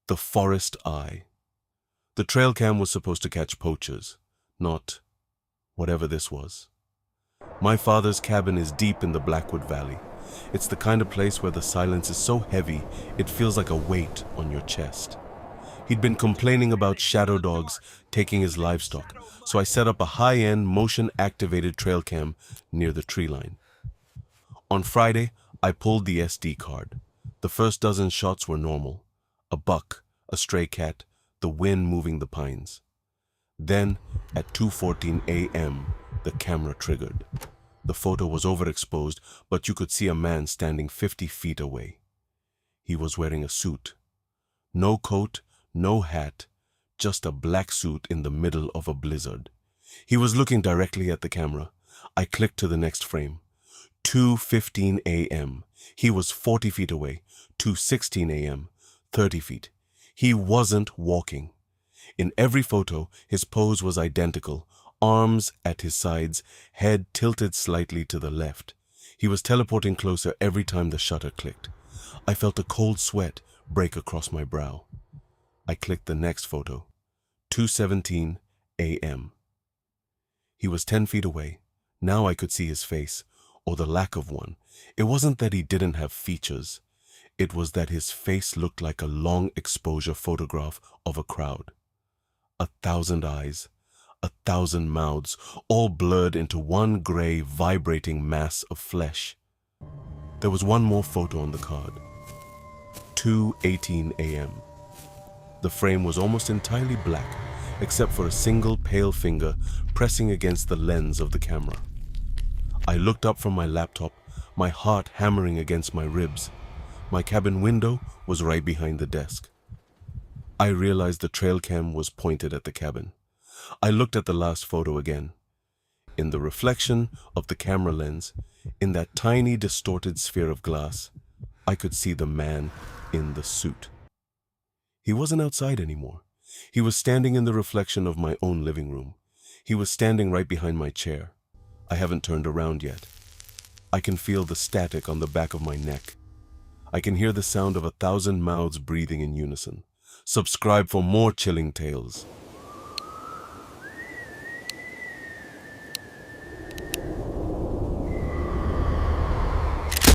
The forest eye. The trail cam was supposed to catch poachers, not whatever this was. My father's cabin is deep in the Blackwood Valley. It's the kind of place where the silence is so heavy it feels like a weight on your chest. He'd been complaining about shadow dogs taking his livestock, so I set up a high-end motion-activated trail cam near the tree line. On Friday, I pulled the SD card. The first dozen shots were normal. A buck, a stray cat, the wind moving the pines. Then, at 2:14 a.m., the camera triggered. The photo was overexposed, but you could see a man standing 50 feet away. He was wearing a suit. No coat, no hat, just a black suit in the middle of a blizzard. He was looking directly at the camera. I clicked to the next frame. 2:15 a.m. He was 40 feet away. 2:16 a.m. 30 feet. He wasn't walking. In every photo, his pose was identical. Arms at his sides, head tilted slightly to the left. He was teleporting closer every time the shutter clicked. I felt a cold sweat break across my brow. I clicked the next photo. 2:17 a.m. He was 10 feet away. Now I could see his face, or the lack of one. It wasn't that he didn't have features. It was that his face looked like a long exposure photograph of a crowd. 1,000 eyes, 1,000 mouths, all blurred into one gray, vibrating mass of flesh. There was one more photo on the card. 2:18 a.m. The frame was almost entirely black, except for a single pale finger pressing against the lens of the camera. I looked up from my laptop, my heart hammering against my ribs. My cabin window was right behind the desk. I realized the trail cam was pointed at the cabin. I looked at the last photo again. In the reflection of the camera lens, in that tiny distorted sphere of glass, I could see the man in the suit. He wasn't outside anymore. He was standing in the reflection of my own living room. He was standing right behind my chair. I haven't turned around yet. I can feel the static on the back of my neck. I can hear the sound of 1,000 mouths breathing in unison. Subscribe for more chilling tales.